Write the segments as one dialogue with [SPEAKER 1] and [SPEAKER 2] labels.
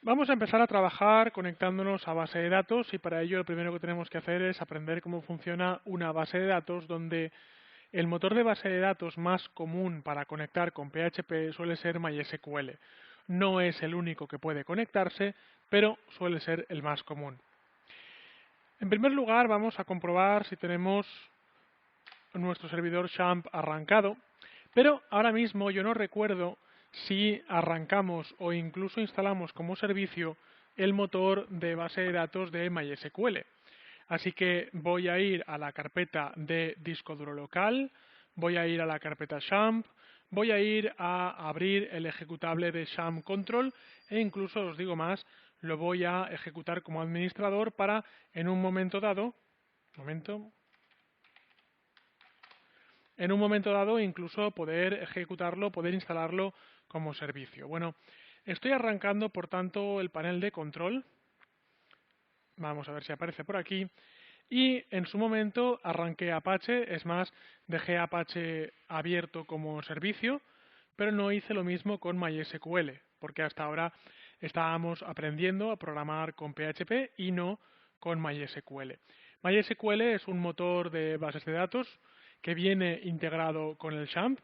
[SPEAKER 1] Vamos a empezar a trabajar conectándonos a base de datos y para ello lo primero que tenemos que hacer es aprender cómo funciona una base de datos donde el motor de base de datos más común para conectar con PHP suele ser MySQL. No es el único que puede conectarse, pero suele ser el más común. En primer lugar vamos a comprobar si tenemos nuestro servidor XAMPP arrancado, pero ahora mismo yo no recuerdo si arrancamos o incluso instalamos como servicio el motor de base de datos de MySQL. Así que voy a ir a la carpeta de disco duro local, voy a ir a la carpeta XAMPP, voy a ir a abrir el ejecutable de XAMPP Control e incluso, os digo más, lo voy a ejecutar como administrador para en un momento dado, incluso poder ejecutarlo, poder instalarlo como servicio. Bueno, estoy arrancando por tanto el panel de control. Vamos a ver si aparece por aquí. Y en su momento arranqué Apache, es más, dejé Apache abierto como servicio, pero no hice lo mismo con MySQL, porque hasta ahora estábamos aprendiendo a programar con PHP y no con MySQL. MySQL es un motor de bases de datos que viene integrado con el XAMPP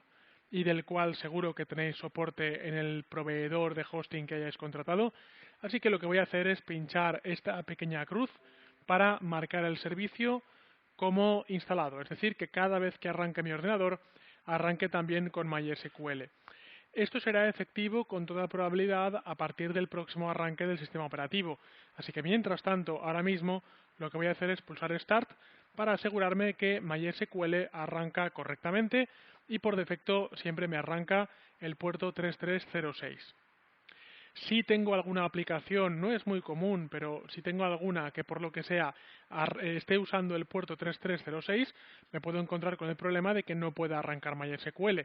[SPEAKER 1] y del cual seguro que tenéis soporte en el proveedor de hosting que hayáis contratado. Así que lo que voy a hacer es pinchar esta pequeña cruz para marcar el servicio como instalado, es decir, que cada vez que arranque mi ordenador, arranque también con MySQL. Esto será efectivo con toda probabilidad a partir del próximo arranque del sistema operativo, así que mientras tanto, ahora mismo, lo que voy a hacer es pulsar Start para asegurarme que MySQL arranca correctamente y por defecto siempre me arranca el puerto 3306. Si tengo alguna aplicación, no es muy común, pero si tengo alguna que por lo que sea esté usando el puerto 3306, me puedo encontrar con el problema de que no pueda arrancar MySQL.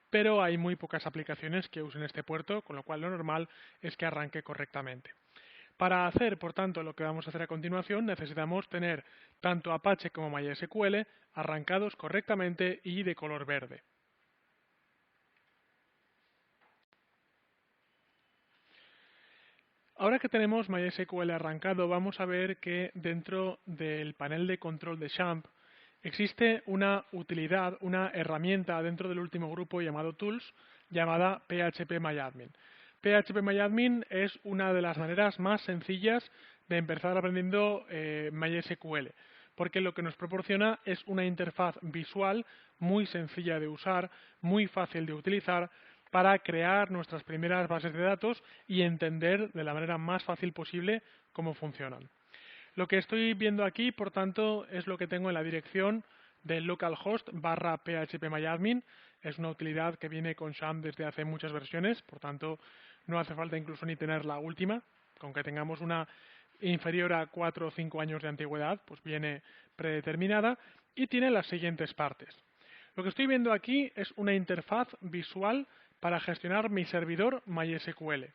[SPEAKER 1] Pero hay muy pocas aplicaciones que usen este puerto, con lo cual lo normal es que arranque correctamente. Para hacer, por tanto, lo que vamos a hacer a continuación, necesitamos tener tanto Apache como MySQL arrancados correctamente y de color verde. Ahora que tenemos MySQL arrancado, vamos a ver que dentro del panel de control de XAMPP existe una utilidad, una herramienta dentro del último grupo llamado Tools, llamada PHPMyAdmin. PHPMyAdmin es una de las maneras más sencillas de empezar aprendiendo MySQL, porque lo que nos proporciona es una interfaz visual muy sencilla de usar, muy fácil de utilizar, para crear nuestras primeras bases de datos y entender de la manera más fácil posible cómo funcionan. Lo que estoy viendo aquí, por tanto, es lo que tengo en la dirección de localhost /phpMyAdmin. Es una utilidad que viene con XAMPP desde hace muchas versiones, por tanto, no hace falta incluso ni tener la última. Con que tengamos una inferior a 4 o 5 años de antigüedad, pues viene predeterminada y tiene las siguientes partes. Lo que estoy viendo aquí es una interfaz visual para gestionar mi servidor MySQL.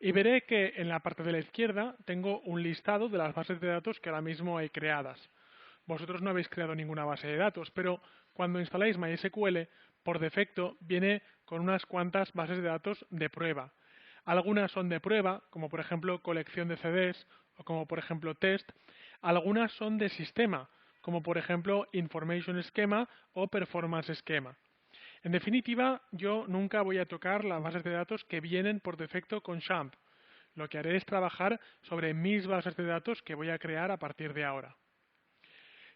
[SPEAKER 1] Y veré que en la parte de la izquierda tengo un listado de las bases de datos que ahora mismo hay creadas. Vosotros no habéis creado ninguna base de datos, pero cuando instaláis MySQL, por defecto viene con unas cuantas bases de datos de prueba. Algunas son de prueba, como por ejemplo colección de CDs o como por ejemplo test. Algunas son de sistema, como por ejemplo Information Schema o Performance Schema. En definitiva, yo nunca voy a tocar las bases de datos que vienen por defecto con XAMPP. Lo que haré es trabajar sobre mis bases de datos que voy a crear a partir de ahora.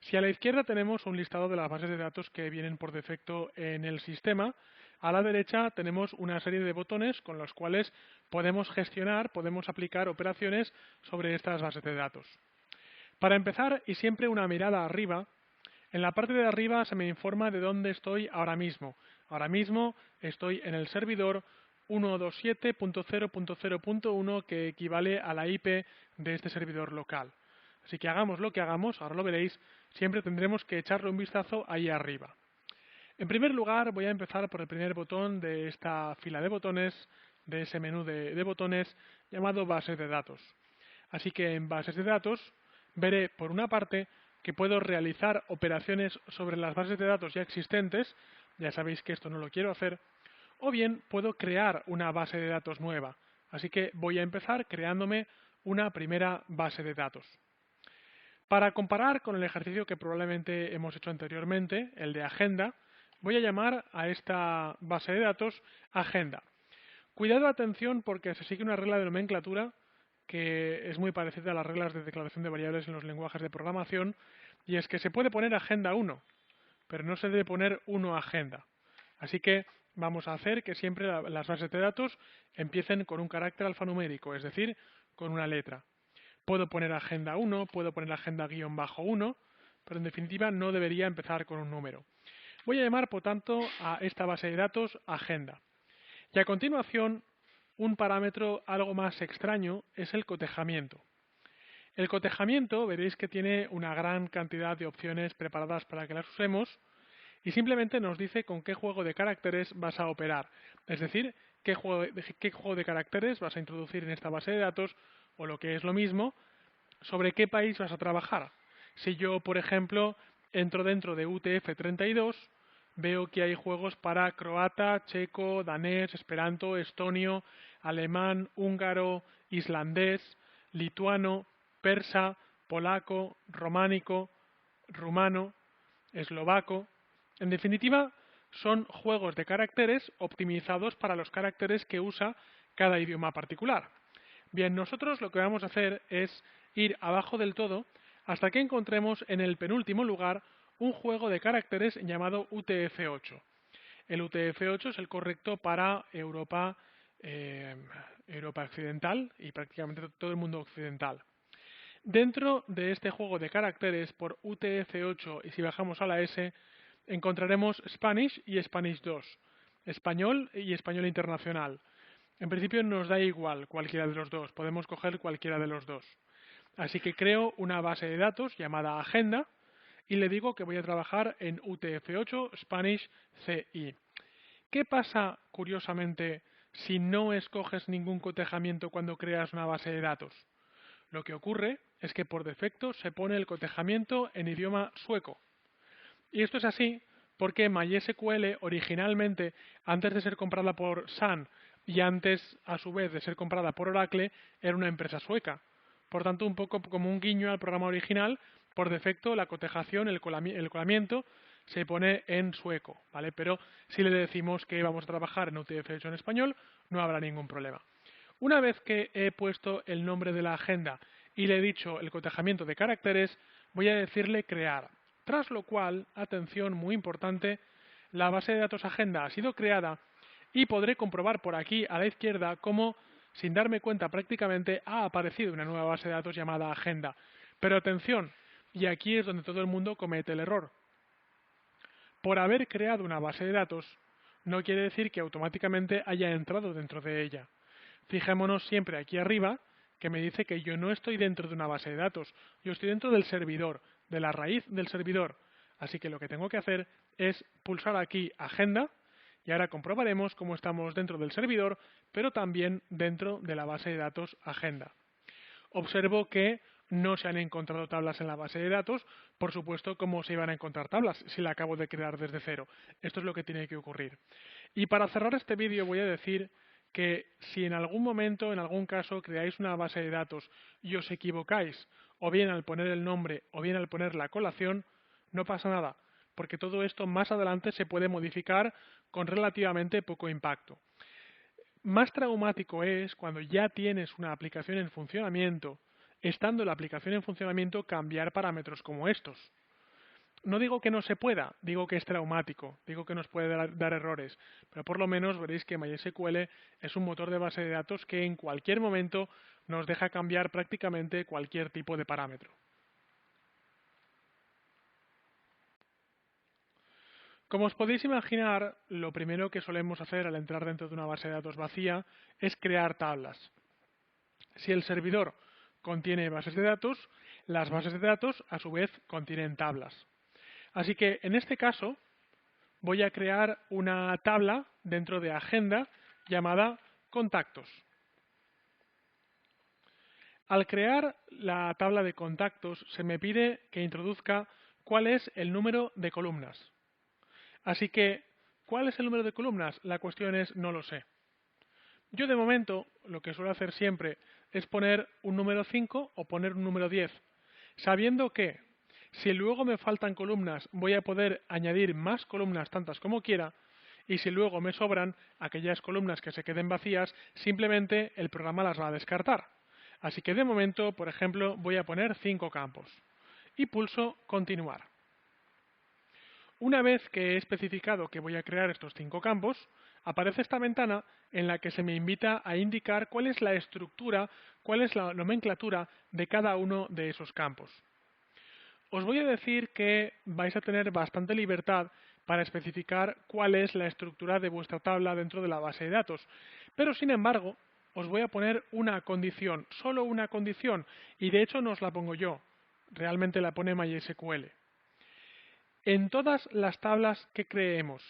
[SPEAKER 1] Si a la izquierda tenemos un listado de las bases de datos que vienen por defecto en el sistema, a la derecha tenemos una serie de botones con los cuales podemos gestionar, podemos aplicar operaciones sobre estas bases de datos. Para empezar, y siempre una mirada arriba, en la parte de arriba se me informa de dónde estoy ahora mismo. Ahora mismo estoy en el servidor 127.0.0.1 que equivale a la IP de este servidor local. Así que hagamos lo que hagamos, ahora lo veréis, siempre tendremos que echarle un vistazo ahí arriba. En primer lugar voy a empezar por el primer botón de esta fila de botones, de ese menú de botones llamado bases de datos. Así que en bases de datos veré por una parte que puedo realizar operaciones sobre las bases de datos ya existentes, ya sabéis que esto no lo quiero hacer, o bien puedo crear una base de datos nueva. Así que voy a empezar creándome una primera base de datos. Para comparar con el ejercicio que probablemente hemos hecho anteriormente, el de agenda, voy a llamar a esta base de datos agenda. Cuidado, atención, porque se sigue una regla de nomenclatura que es muy parecida a las reglas de declaración de variables en los lenguajes de programación, y es que se puede poner agenda 1, pero no se debe poner 1 agenda. Así que vamos a hacer que siempre las bases de datos empiecen con un carácter alfanumérico, es decir, con una letra. Puedo poner agenda 1, puedo poner agenda -1, pero en definitiva no debería empezar con un número. Voy a llamar, por tanto, a esta base de datos agenda. Y a continuación, un parámetro algo más extraño es el cotejamiento. El cotejamiento, veréis que tiene una gran cantidad de opciones preparadas para que las usemos y simplemente nos dice con qué juego de caracteres vas a operar. Es decir, qué juego de caracteres vas a introducir en esta base de datos o, lo que es lo mismo, sobre qué país vas a trabajar. Si yo, por ejemplo, entro dentro de UTF-32, veo que hay juegos para croata, checo, danés, esperanto, estonio, alemán, húngaro, islandés, lituano, persa, polaco, románico, rumano, eslovaco. En definitiva, son juegos de caracteres optimizados para los caracteres que usa cada idioma particular. Bien, nosotros lo que vamos a hacer es ir abajo del todo hasta que encontremos en el penúltimo lugar un juego de caracteres llamado UTF-8. El UTF-8 es el correcto para Europa occidental y prácticamente todo el mundo occidental. Dentro de este juego de caracteres por UTF-8, y si bajamos a la S, encontraremos Spanish y Spanish 2, español y español internacional. En principio nos da igual cualquiera de los dos, podemos coger cualquiera de los dos. Así que creo una base de datos llamada agenda y le digo que voy a trabajar en UTF-8 Spanish CI. ¿Qué pasa, curiosamente, si no escoges ningún cotejamiento cuando creas una base de datos? Lo que ocurre es que por defecto se pone el cotejamiento en idioma sueco. Y esto es así porque MySQL originalmente, antes de ser comprada por Sun y antes, a su vez, de ser comprada por Oracle, era una empresa sueca. Por tanto, un poco como un guiño al programa original, por defecto la cotejación, el colamiento, se pone en sueco, ¿vale? Pero si le decimos que vamos a trabajar en UTF-8 en español, no habrá ningún problema. Una vez que he puesto el nombre de la agenda y le he dicho el cotejamiento de caracteres, voy a decirle crear. Tras lo cual, atención, muy importante, la base de datos agenda ha sido creada y podré comprobar por aquí a la izquierda cómo, sin darme cuenta prácticamente, ha aparecido una nueva base de datos llamada agenda. Pero atención, y aquí es donde todo el mundo comete el error. Por haber creado una base de datos, no quiere decir que automáticamente haya entrado dentro de ella. Fijémonos siempre aquí arriba, que me dice que yo no estoy dentro de una base de datos, yo estoy dentro del servidor, de la raíz del servidor. Así que lo que tengo que hacer es pulsar aquí agenda y ahora comprobaremos cómo estamos dentro del servidor, pero también dentro de la base de datos agenda. Observo que no se han encontrado tablas en la base de datos, por supuesto, ¿cómo se iban a encontrar tablas si la acabo de crear desde cero? Esto es lo que tiene que ocurrir. Y para cerrar este vídeo voy a decir que si en algún momento, en algún caso, creáis una base de datos y os equivocáis, o bien al poner el nombre o bien al poner la colación, no pasa nada, porque todo esto más adelante se puede modificar con relativamente poco impacto. Más traumático es cuando ya tienes una aplicación en funcionamiento, estando la aplicación en funcionamiento, cambiar parámetros como estos. No digo que no se pueda, digo que es traumático, digo que nos puede dar errores, pero por lo menos veréis que MySQL es un motor de base de datos que en cualquier momento nos deja cambiar prácticamente cualquier tipo de parámetro. Como os podéis imaginar, lo primero que solemos hacer al entrar dentro de una base de datos vacía es crear tablas. Si el servidor contiene bases de datos, las bases de datos a su vez contienen tablas. Así que en este caso voy a crear una tabla dentro de agenda llamada contactos. Al crear la tabla de contactos se me pide que introduzca cuál es el número de columnas. Así que, ¿cuál es el número de columnas? La cuestión es no lo sé. Yo de momento lo que suelo hacer siempre es poner un número 5 o poner un número 10, sabiendo que si luego me faltan columnas voy a poder añadir más columnas tantas como quiera, y si luego me sobran aquellas columnas que se queden vacías, simplemente el programa las va a descartar. Así que de momento, por ejemplo, voy a poner 5 campos y pulso continuar. Una vez que he especificado que voy a crear estos 5 campos, aparece esta ventana en la que se me invita a indicar cuál es la estructura, cuál es la nomenclatura de cada uno de esos campos. Os voy a decir que vais a tener bastante libertad para especificar cuál es la estructura de vuestra tabla dentro de la base de datos, pero sin embargo os voy a poner una condición, solo una condición, y de hecho no os la pongo yo, realmente la pone MySQL. En todas las tablas que creemos,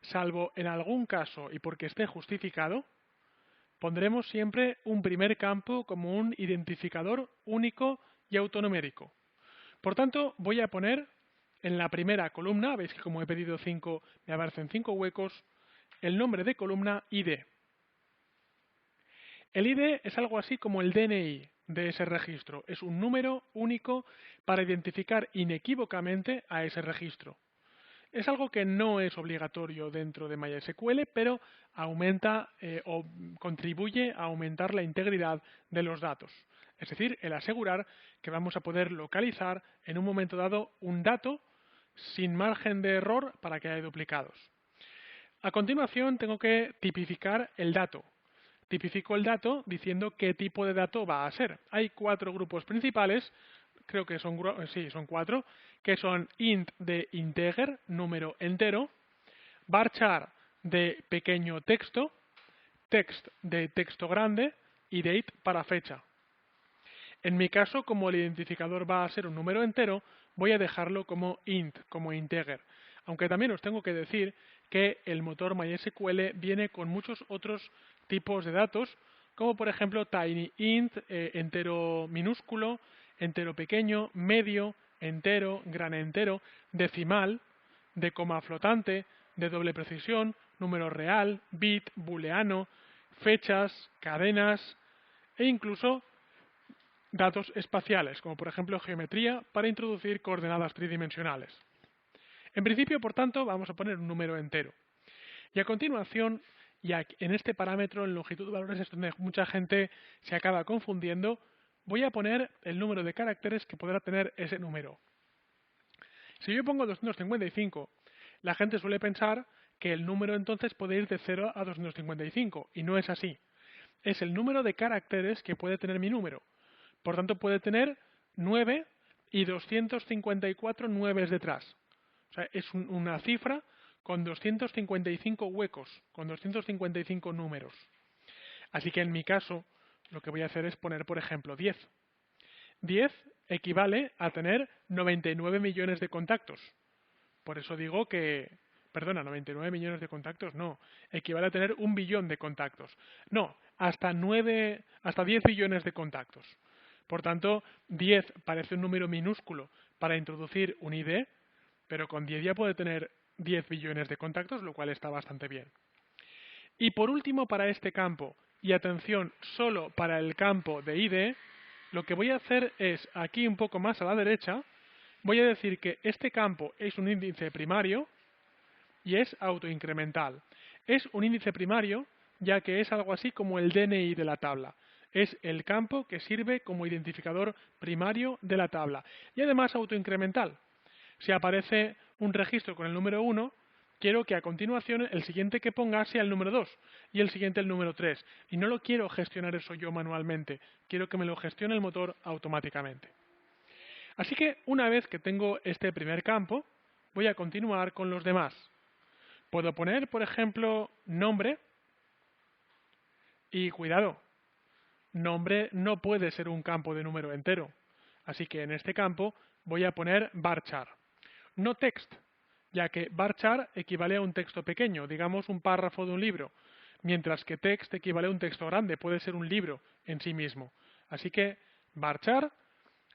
[SPEAKER 1] salvo en algún caso y porque esté justificado, pondremos siempre un primer campo como un identificador único y autonumérico. Por tanto, voy a poner en la primera columna, veis que como he pedido 5, me aparecen 5 huecos, el nombre de columna ID. El ID es algo así como el DNI de ese registro. Es un número único para identificar inequívocamente a ese registro. Es algo que no es obligatorio dentro de MySQL, pero aumenta o contribuye a aumentar la integridad de los datos. Es decir, el asegurar que vamos a poder localizar en un momento dado un dato sin margen de error para que haya duplicados. A continuación tengo que tipificar el dato. Tipifico el dato diciendo qué tipo de dato va a ser. Hay 4 grupos principales, creo que son 4, que son int de integer, número entero, varchar de pequeño texto, text de texto grande y date para fecha. En mi caso, como el identificador va a ser un número entero, voy a dejarlo como int, como integer. Aunque también os tengo que decir que el motor MySQL viene con muchos otros tipos de datos, como por ejemplo tinyInt, entero minúsculo, entero pequeño, medio, entero, gran entero, decimal, de coma flotante, de doble precisión, número real, bit, booleano, fechas, cadenas e incluso datos espaciales, como por ejemplo geometría, para introducir coordenadas tridimensionales. En principio, por tanto, vamos a poner un número entero. Y a continuación, ya en este parámetro, en longitud de valores, es donde mucha gente se acaba confundiendo, voy a poner el número de caracteres que podrá tener ese número. Si yo pongo 255, la gente suele pensar que el número entonces puede ir de 0 a 255, y no es así. Es el número de caracteres que puede tener mi número. Por tanto, puede tener 9 y 254 nueves detrás. O sea, es una cifra con 255 huecos, con 255 números. Así que en mi caso, lo que voy a hacer es poner, por ejemplo, 10. 10 equivale a tener 99 millones de contactos. Por eso digo que, perdona, 99 millones de contactos, no, equivale a tener 1 billón de contactos. No, hasta 10 billones de contactos. Por tanto, 10 parece un número minúsculo para introducir un ID, pero con 10 ya puede tener 10 billones de contactos, lo cual está bastante bien. Y por último, para este campo, y atención, solo para el campo de ID, lo que voy a hacer es, aquí un poco más a la derecha, voy a decir que este campo es un índice primario y es autoincremental. Es un índice primario ya que es algo así como el DNI de la tabla. Es el campo que sirve como identificador primario de la tabla. Y además autoincremental. Si aparece un registro con el número 1, quiero que a continuación el siguiente que ponga sea el número 2 y el siguiente el número 3. Y no lo quiero gestionar eso yo manualmente, quiero que me lo gestione el motor automáticamente. Así que una vez que tengo este primer campo, voy a continuar con los demás. Puedo poner, por ejemplo, nombre y cuidado, nombre no puede ser un campo de número entero. Así que en este campo voy a poner varchar. No text, ya que varchar equivale a un texto pequeño, digamos un párrafo de un libro, mientras que text equivale a un texto grande, puede ser un libro en sí mismo. Así que varchar.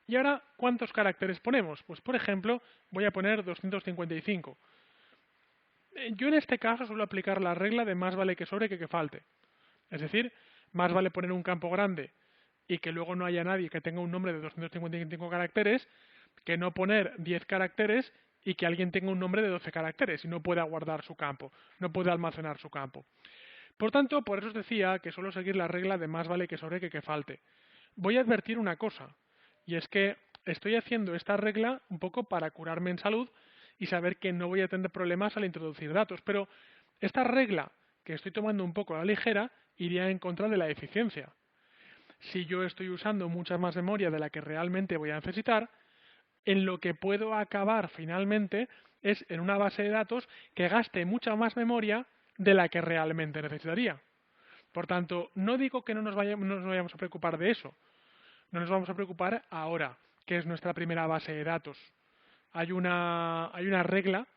[SPEAKER 1] Y ahora, ¿cuántos caracteres ponemos? Pues por ejemplo, voy a poner 255. Yo en este caso suelo aplicar la regla de más vale que sobre que falte. Es decir, más vale poner un campo grande y que luego no haya nadie que tenga un nombre de 255 caracteres que no poner 10 caracteres y que alguien tenga un nombre de 12 caracteres y no pueda guardar su campo, no pueda almacenar su campo. Por tanto, por eso os decía que suelo seguir la regla de más vale que sobre que falte. Voy a advertir una cosa, y es que estoy haciendo esta regla un poco para curarme en salud y saber que no voy a tener problemas al introducir datos, pero esta regla que estoy tomando un poco a la ligera iría en contra de la eficiencia. Si yo estoy usando mucha más memoria de la que realmente voy a necesitar, en lo que puedo acabar finalmente es en una base de datos que gaste mucha más memoria de la que realmente necesitaría. Por tanto, no digo que no nos vayamos a preocupar de eso. No nos vamos a preocupar ahora, que es nuestra primera base de datos. Hay una regla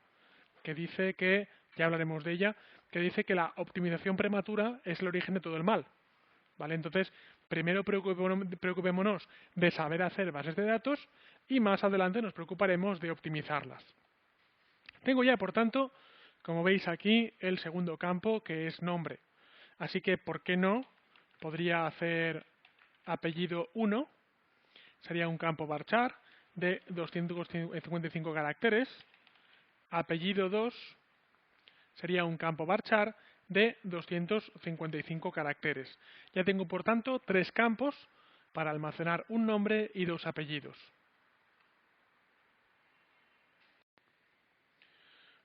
[SPEAKER 1] que dice que, ya hablaremos de ella, que dice que la optimización prematura es el origen de todo el mal. ¿Vale? Entonces, primero preocupémonos de saber hacer bases de datos y más adelante nos preocuparemos de optimizarlas. Tengo ya, por tanto, como veis aquí, el segundo campo, que es nombre. Así que, ¿por qué no? Podría hacer apellido 1, sería un campo varchar de 255 caracteres. Apellido 2 sería un campo varchar de 255 caracteres. Ya tengo, por tanto, 3 campos para almacenar un nombre y 2 apellidos.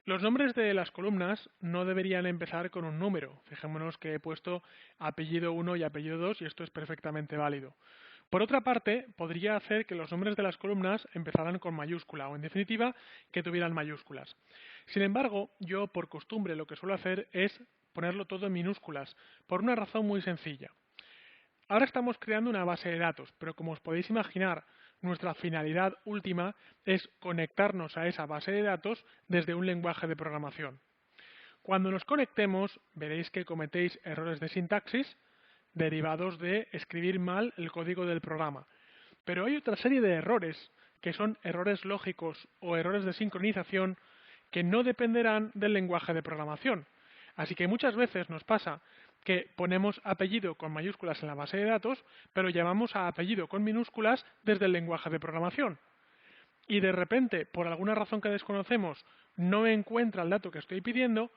[SPEAKER 1] Los nombres de las columnas no deberían empezar con un número. Fijémonos que he puesto apellido 1 y apellido 2 y esto es perfectamente válido. Por otra parte, podría hacer que los nombres de las columnas empezaran con mayúscula o, en definitiva, que tuvieran mayúsculas. Sin embargo, yo por costumbre lo que suelo hacer es ponerlo todo en minúsculas, por una razón muy sencilla. Ahora estamos creando una base de datos, pero como os podéis imaginar, nuestra finalidad última es conectarnos a esa base de datos desde un lenguaje de programación. Cuando nos conectemos, veréis que cometéis errores de sintaxis derivados de escribir mal el código del programa. Pero hay otra serie de errores, que son errores lógicos o errores de sincronización, que no dependerán del lenguaje de programación. Así que muchas veces nos pasa que ponemos apellido con mayúsculas en la base de datos, pero llamamos a apellido con minúsculas desde el lenguaje de programación. Y de repente, por alguna razón que desconocemos, no encuentra el dato que estoy pidiendo,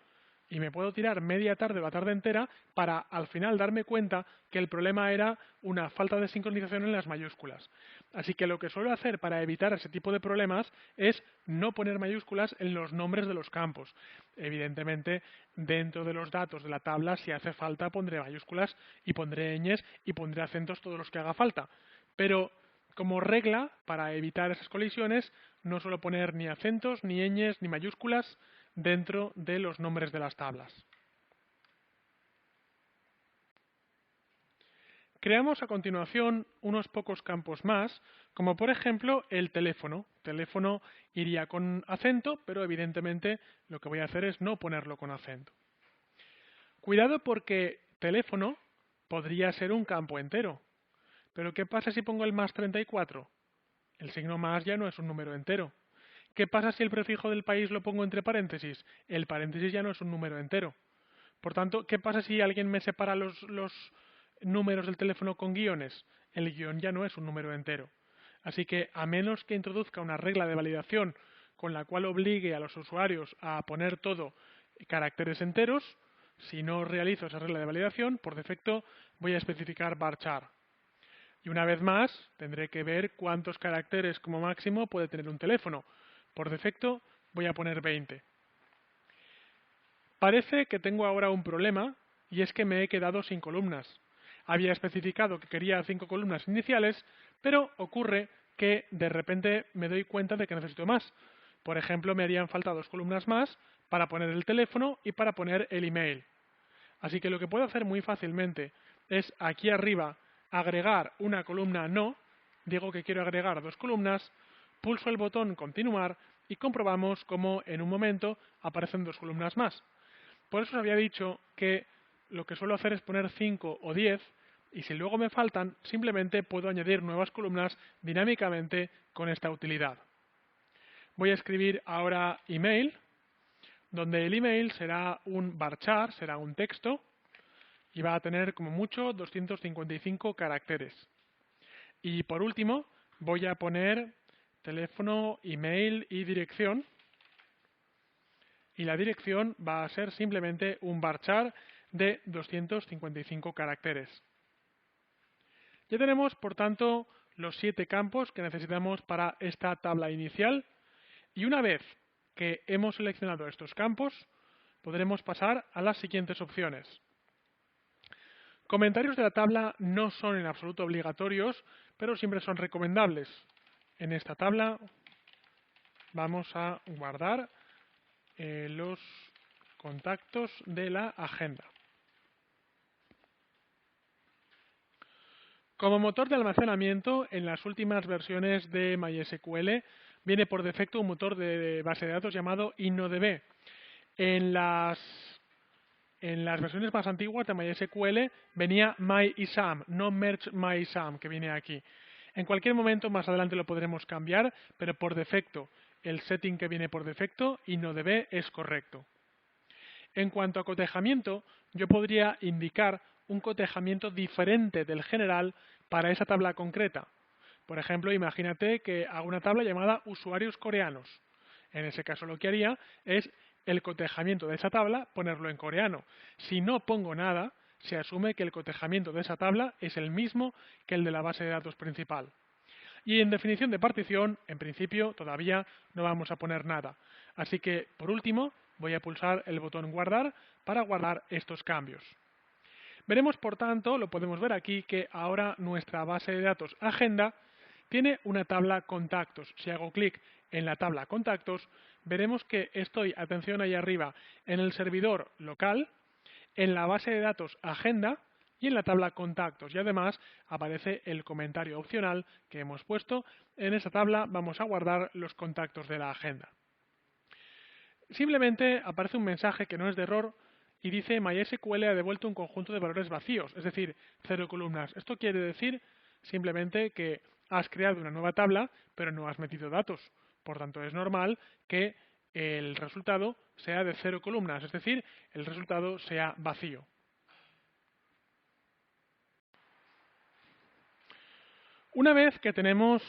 [SPEAKER 1] y me puedo tirar media tarde o la tarde entera para al final darme cuenta que el problema era una falta de sincronización en las mayúsculas. Así que lo que suelo hacer para evitar ese tipo de problemas es no poner mayúsculas en los nombres de los campos. Evidentemente, dentro de los datos de la tabla, si hace falta, pondré mayúsculas y pondré ñes y pondré acentos todos los que haga falta. Pero como regla, para evitar esas colisiones, no suelo poner ni acentos, ni ñes, ni mayúsculas dentro de los nombres de las tablas. Creamos a continuación unos pocos campos más, como por ejemplo el teléfono. Teléfono iría con acento, pero evidentemente lo que voy a hacer es no ponerlo con acento. Cuidado porque teléfono podría ser un campo entero. Pero ¿qué pasa si pongo el más 34? El signo más ya no es un número entero. ¿Qué pasa si el prefijo del país lo pongo entre paréntesis? El paréntesis ya no es un número entero. Por tanto, ¿qué pasa si alguien me separa los números del teléfono con guiones? El guión ya no es un número entero. Así que, a menos que introduzca una regla de validación con la cual obligue a los usuarios a poner todo caracteres enteros, si no realizo esa regla de validación, por defecto voy a especificar varchar. Y una vez más, tendré que ver cuántos caracteres como máximo puede tener un teléfono. Por defecto, voy a poner 20. Parece que tengo ahora un problema, y es que me he quedado sin columnas. Había especificado que quería 5 columnas iniciales, pero ocurre que de repente me doy cuenta de que necesito más. Por ejemplo, me harían falta 2 columnas más para poner el teléfono y para poner el email. Así que lo que puedo hacer muy fácilmente es aquí arriba agregar una columna no, digo que quiero agregar 2 columnas, pulso el botón continuar y comprobamos cómo en un momento aparecen 2 columnas más. Por eso os había dicho que lo que suelo hacer es poner 5 o 10 y si luego me faltan, simplemente puedo añadir nuevas columnas dinámicamente con esta utilidad. Voy a escribir ahora email, donde el email será un varchar, será un texto, y va a tener como mucho 255 caracteres. Y por último, voy a poner teléfono, email y dirección. Y la dirección va a ser simplemente un varchar de 255 caracteres. Ya tenemos, por tanto, los 7 campos que necesitamos para esta tabla inicial. Y una vez que hemos seleccionado estos campos, podremos pasar a las siguientes opciones. Comentarios de la tabla no son en absoluto obligatorios, pero siempre son recomendables. En esta tabla vamos a guardar los contactos de la agenda. Como motor de almacenamiento, en las últimas versiones de MySQL viene por defecto un motor de base de datos llamado InnoDB. En las versiones más antiguas de MySQL venía MyISAM, no Merge MyISAM, que viene aquí. En cualquier momento más adelante lo podremos cambiar, pero por defecto, el setting que viene por defecto, InnoDB, es correcto. En cuanto a cotejamiento, yo podría indicar un cotejamiento diferente del general para esa tabla concreta. Por ejemplo, imagínate que hago una tabla llamada usuarios coreanos. En ese caso lo que haría es el cotejamiento de esa tabla ponerlo en coreano. Si no pongo nada, se asume que el cotejamiento de esa tabla es el mismo que el de la base de datos principal. Y en definición de partición, en principio, todavía no vamos a poner nada. Así que, por último, voy a pulsar el botón guardar para guardar estos cambios. Veremos, por tanto, lo podemos ver aquí, que ahora nuestra base de datos agenda tiene una tabla contactos. Si hago clic en la tabla contactos, veremos que estoy, atención ahí arriba, en el servidor local, en la base de datos agenda y en la tabla contactos. Y además aparece el comentario opcional que hemos puesto. En esa tabla vamos a guardar los contactos de la agenda. Simplemente aparece un mensaje que no es de error y dice MySQL ha devuelto un conjunto de valores vacíos, es decir, 0 columnas. Esto quiere decir simplemente que has creado una nueva tabla, pero no has metido datos. Por tanto, es normal que el resultado sea de 0 columnas, es decir, el resultado sea vacío. Una vez que tenemos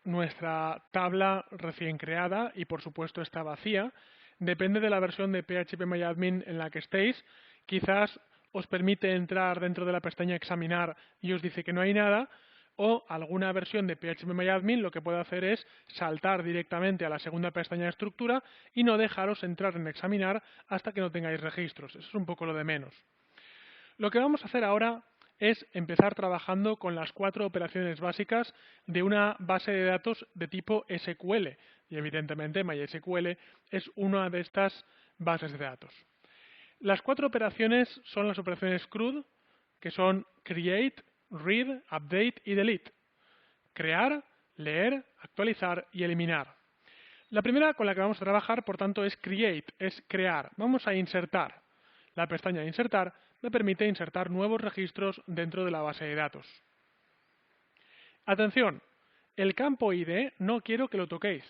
[SPEAKER 1] nuestra tabla recién creada y por supuesto está vacía, depende de la versión de PHPMyAdmin en la que estéis, quizás os permite entrar dentro de la pestaña examinar y os dice que no hay nada, o alguna versión de PHPMyAdmin lo que puede hacer es saltar directamente a la segunda pestaña de estructura y no dejaros entrar en examinar hasta que no tengáis registros. Eso es un poco lo de menos. Lo que vamos a hacer ahora es empezar trabajando con las 4 operaciones básicas de una base de datos de tipo SQL. Y evidentemente MySQL es una de estas bases de datos. Las 4 operaciones son las operaciones CRUD, que son Create, Read, Update y Delete. Crear, leer, actualizar y eliminar. La primera con la que vamos a trabajar, por tanto, es Create, es crear. Vamos a insertar. La pestaña de insertar me permite insertar nuevos registros dentro de la base de datos. Atención, el campo ID no quiero que lo toquéis,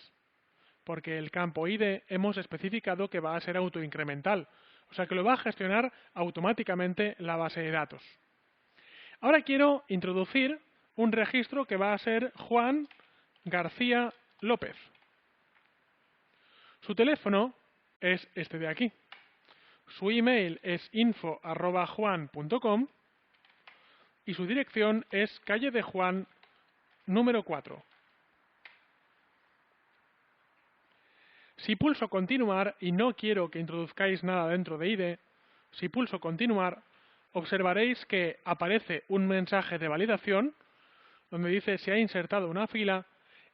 [SPEAKER 1] porque el campo ID hemos especificado que va a ser autoincremental, o sea que lo va a gestionar automáticamente la base de datos. Ahora quiero introducir un registro que va a ser Juan García López. Su teléfono es este de aquí. Su email es info@juan.com y su dirección es calle de Juan, número 4. Si pulso continuar y no quiero que introduzcáis nada dentro de ID, si pulso continuar, observaréis que aparece un mensaje de validación donde dice se ha insertado una fila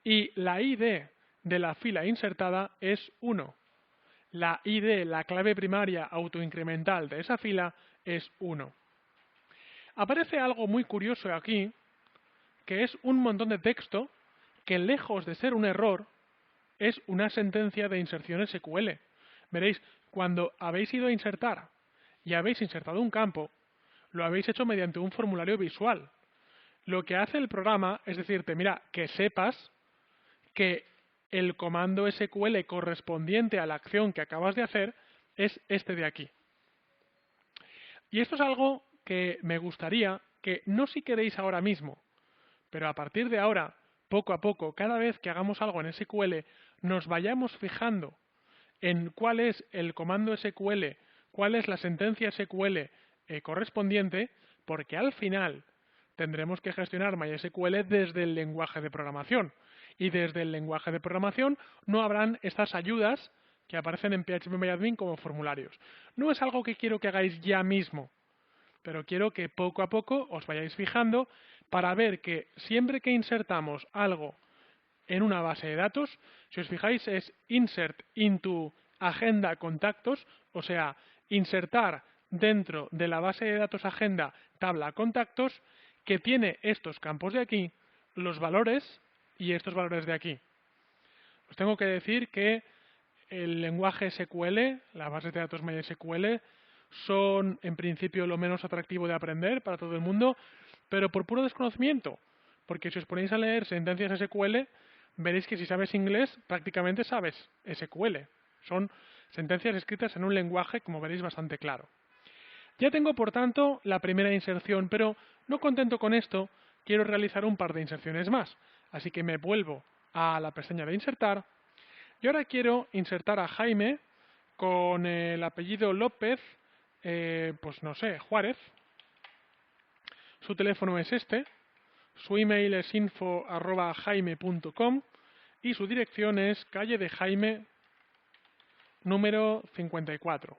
[SPEAKER 1] y la ID de la fila insertada es 1. La ID, la clave primaria autoincremental de esa fila, es 1. Aparece algo muy curioso aquí, que es un montón de texto que, lejos de ser un error, es una sentencia de inserción SQL. Veréis, cuando habéis ido a insertar y habéis insertado un campo, lo habéis hecho mediante un formulario visual. Lo que hace el programa es decirte, mira, que sepas que el comando SQL correspondiente a la acción que acabas de hacer es este de aquí. Y esto es algo que me gustaría que, no si queréis ahora mismo, pero a partir de ahora, poco a poco, cada vez que hagamos algo en SQL, nos vayamos fijando en cuál es el comando SQL, cuál es la sentencia SQL correspondiente, porque al final tendremos que gestionar MySQL desde el lenguaje de programación. Y desde el lenguaje de programación no habrán estas ayudas que aparecen en PHP-MyAdmin como formularios. No es algo que quiero que hagáis ya mismo, pero quiero que poco a poco os vayáis fijando para ver que siempre que insertamos algo en una base de datos, si os fijáis es insert into agenda contactos, o sea, insertar dentro de la base de datos agenda tabla contactos que tiene estos campos de aquí, los valores y estos valores de aquí. Os tengo que decir que el lenguaje SQL, las bases de datos MySQL, son en principio lo menos atractivo de aprender para todo el mundo, pero por puro desconocimiento, porque si os ponéis a leer sentencias SQL, veréis que si sabes inglés, prácticamente sabes SQL. Son sentencias escritas en un lenguaje, como veréis, bastante claro. Ya tengo, por tanto, la primera inserción, pero no contento con esto, quiero realizar un par de inserciones más. Así que me vuelvo a la pestaña de insertar, y ahora quiero insertar a Jaime con el apellido López, pues no sé, Juárez. Su teléfono es este, su email es info@jaime.com y su dirección es calle de Jaime número 54.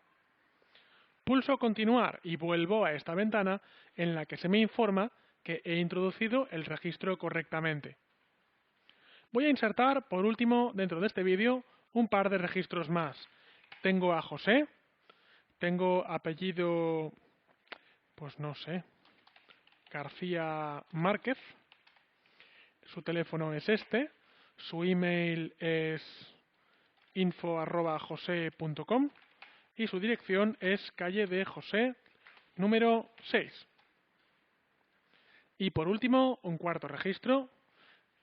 [SPEAKER 1] Pulso continuar y vuelvo a esta ventana en la que se me informa que he introducido el registro correctamente. Voy a insertar, por último, dentro de este vídeo, un par de registros más. Tengo a José, tengo apellido, pues no sé, García Márquez, su teléfono es este, su email es info@jose.com y su dirección es calle de José número 6. Y por último, un cuarto registro.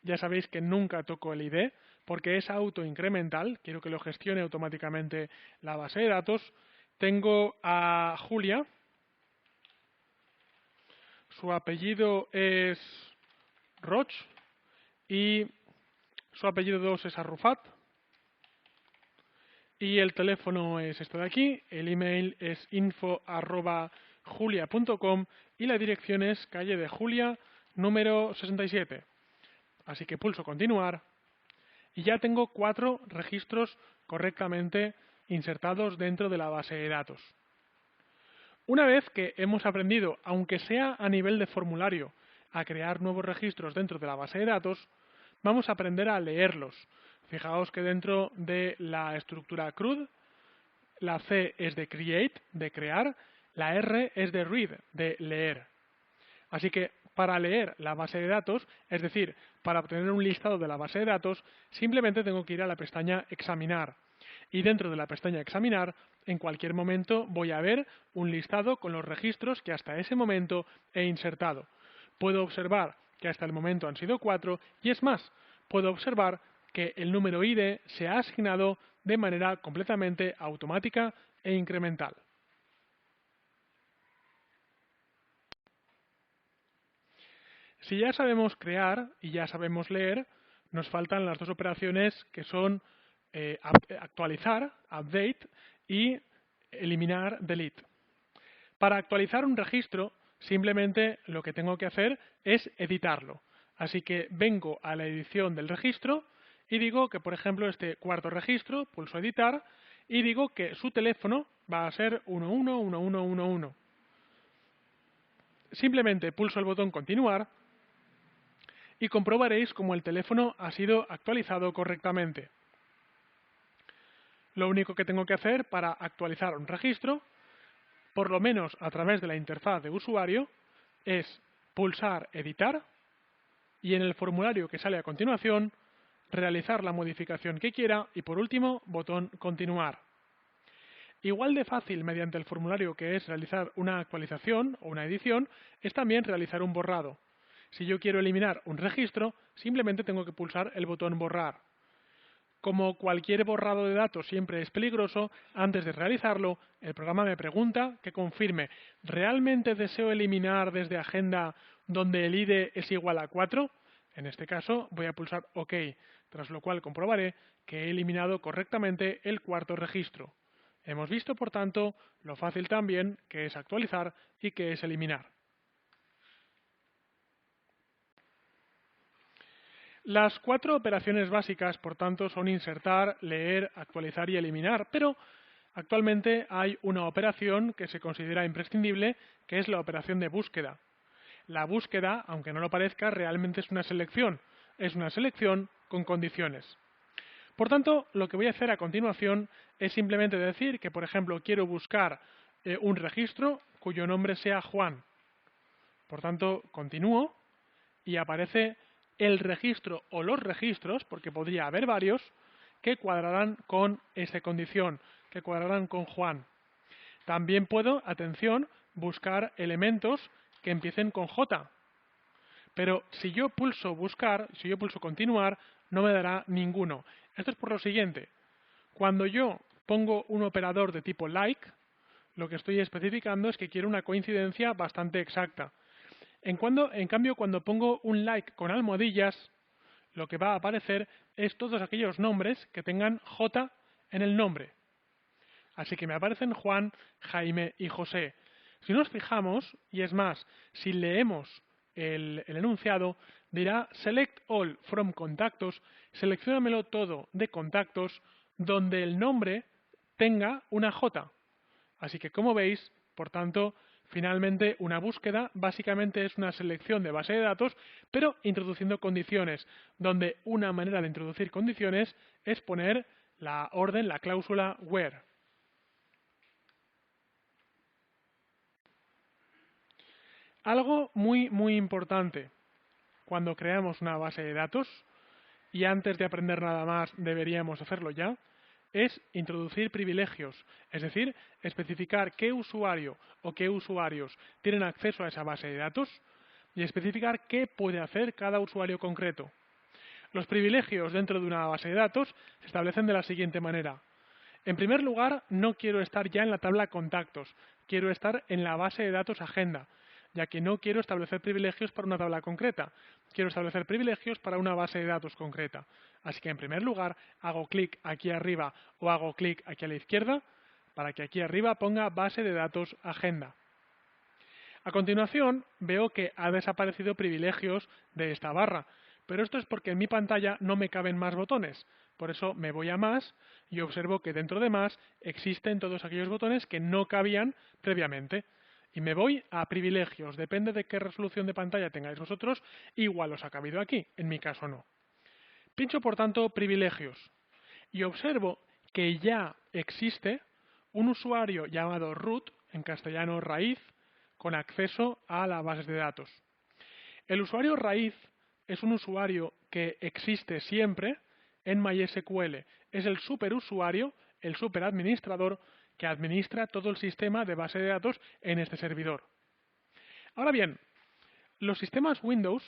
[SPEAKER 1] Ya sabéis que nunca toco el ID porque es autoincremental, quiero que lo gestione automáticamente la base de datos. Tengo a Julia, su apellido es Roch y su apellido 2 es Arrufat. Y el teléfono es esto de aquí, el email es info@julia.com y la dirección es calle de Julia número 67. Así que pulso continuar y ya tengo 4 registros correctamente insertados dentro de la base de datos. Una vez que hemos aprendido, aunque sea a nivel de formulario, a crear nuevos registros dentro de la base de datos, vamos a aprender a leerlos. Fijaos que dentro de la estructura CRUD, la C es de create, de crear, la R es de read, de leer. Así que para leer la base de datos, es decir, para obtener un listado de la base de datos, simplemente tengo que ir a la pestaña examinar. Y dentro de la pestaña examinar, en cualquier momento voy a ver un listado con los registros que hasta ese momento he insertado. Puedo observar que hasta el momento han sido 4 y es más, puedo observar que el número ID se ha asignado de manera completamente automática e incremental. Si ya sabemos crear y ya sabemos leer, nos faltan las dos operaciones que son actualizar, update, y eliminar, delete. Para actualizar un registro, simplemente lo que tengo que hacer es editarlo. Así que vengo a la edición del registro y digo que, por ejemplo, este cuarto registro, pulso editar, y digo que su teléfono va a ser 111111. Simplemente pulso el botón continuar y comprobaréis cómo el teléfono ha sido actualizado correctamente. Lo único que tengo que hacer para actualizar un registro, por lo menos a través de la interfaz de usuario, es pulsar editar y en el formulario que sale a continuación, realizar la modificación que quiera y por último, botón continuar. Igual de fácil mediante el formulario que es realizar una actualización o una edición, es también realizar un borrado. Si yo quiero eliminar un registro, simplemente tengo que pulsar el botón borrar. Como cualquier borrado de datos siempre es peligroso, antes de realizarlo, el programa me pregunta que confirme, ¿realmente deseo eliminar desde agenda donde el ID es igual a 4? En este caso voy a pulsar OK, tras lo cual comprobaré que he eliminado correctamente el cuarto registro. Hemos visto, por tanto, lo fácil también que es actualizar y que es eliminar. Las 4 operaciones básicas, por tanto, son insertar, leer, actualizar y eliminar, pero actualmente hay una operación que se considera imprescindible, que es la operación de búsqueda. La búsqueda, aunque no lo parezca, realmente es una selección con condiciones. Por tanto, lo que voy a hacer a continuación es simplemente decir que, por ejemplo, quiero buscar un registro cuyo nombre sea Juan. Por tanto, continúo y aparece el registro o los registros, porque podría haber varios, que cuadrarán con esa condición, que cuadrarán con Juan. También puedo, atención, buscar elementos que empiecen con J. Pero si yo pulso buscar, si yo pulso continuar, no me dará ninguno. Esto es por lo siguiente. Cuando yo pongo un operador de tipo like, lo que estoy especificando es que quiero una coincidencia bastante exacta. En cambio, cuando pongo un like con almohadillas, lo que va a aparecer es todos aquellos nombres que tengan J en el nombre. Así que me aparecen Juan, Jaime y José. Si nos fijamos, y es más, si leemos el enunciado, dirá Select all from contactos, selecciónamelo todo de contactos donde el nombre tenga una J. Así que, como veis, por tanto, finalmente una búsqueda básicamente es una selección de base de datos, pero introduciendo condiciones, donde una manera de introducir condiciones es poner la orden, la cláusula where. Algo muy importante cuando creamos una base de datos, y antes de aprender nada más deberíamos hacerlo ya, es introducir privilegios, es decir, especificar qué usuario o qué usuarios tienen acceso a esa base de datos y especificar qué puede hacer cada usuario concreto. Los privilegios dentro de una base de datos se establecen de la siguiente manera. En primer lugar, no quiero estar ya en la tabla contactos, quiero estar en la base de datos agenda, ya que no quiero establecer privilegios para una tabla concreta, quiero establecer privilegios para una base de datos concreta. Así que en primer lugar hago clic aquí arriba o hago clic aquí a la izquierda para que aquí arriba ponga base de datos agenda. A continuación veo que ha desaparecido privilegios de esta barra, pero esto es porque en mi pantalla no me caben más botones. Por eso me voy a más y observo que dentro de más existen todos aquellos botones que no cabían previamente. Y me voy a privilegios, depende de qué resolución de pantalla tengáis vosotros, igual os ha cabido aquí, en mi caso no. Pincho por tanto privilegios y observo que ya existe un usuario llamado root, en castellano raíz, con acceso a la base de datos. El usuario raíz es un usuario que existe siempre en MySQL. Es el superusuario, el superadministrador que administra todo el sistema de base de datos en este servidor. Ahora bien, los sistemas Windows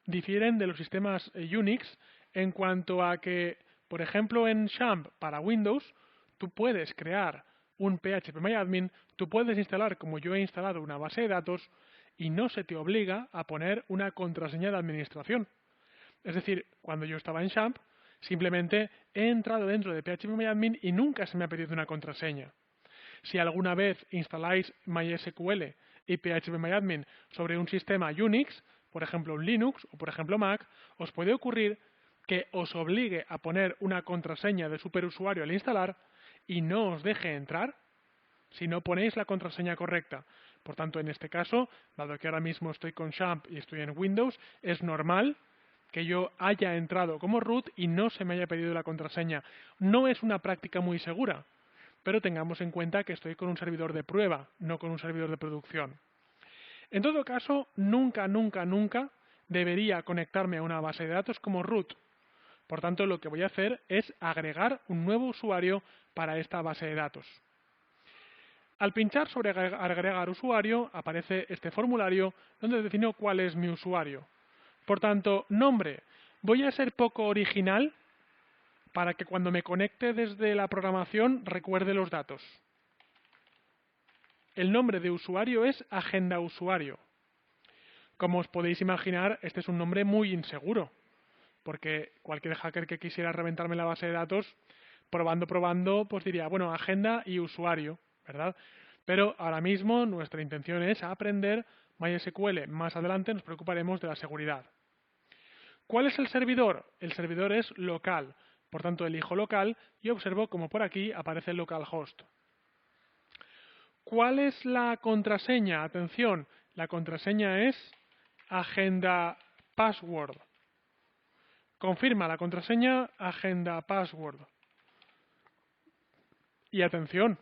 [SPEAKER 1] difieren de los sistemas Unix en cuanto a que, por ejemplo, en XAMPP para Windows, tú puedes crear un phpMyAdmin, tú puedes instalar, como yo he instalado, una base de datos y no se te obliga a poner una contraseña de administración. Es decir, cuando yo estaba en XAMPP, simplemente he entrado dentro de phpMyAdmin y nunca se me ha pedido una contraseña. Si alguna vez instaláis MySQL y phpMyAdmin sobre un sistema Unix, por ejemplo un Linux o por ejemplo Mac, os puede ocurrir que os obligue a poner una contraseña de superusuario al instalar y no os deje entrar si no ponéis la contraseña correcta. Por tanto, en este caso, dado que ahora mismo estoy con XAMPP y estoy en Windows, es normal que yo haya entrado como root y no se me haya pedido la contraseña. No es una práctica muy segura, pero tengamos en cuenta que estoy con un servidor de prueba, no con un servidor de producción. En todo caso, nunca debería conectarme a una base de datos como root. Por tanto, lo que voy a hacer es agregar un nuevo usuario para esta base de datos. Al pinchar sobre agregar usuario, aparece este formulario donde defino cuál es mi usuario. Por tanto, nombre. Voy a ser poco original, para que cuando me conecte desde la programación recuerde los datos. El nombre de usuario es agenda usuario. Como os podéis imaginar, este es un nombre muy inseguro, porque cualquier hacker que quisiera reventarme la base de datos, probando, pues diría, bueno, agenda y usuario, ¿verdad? Pero ahora mismo nuestra intención es aprender MySQL. Más adelante nos preocuparemos de la seguridad. ¿Cuál es el servidor? El servidor es local. Por tanto, elijo local y observo como por aquí aparece el localhost. ¿Cuál es la contraseña? Atención, la contraseña es agenda password. Confirma la contraseña agenda password. Y atención,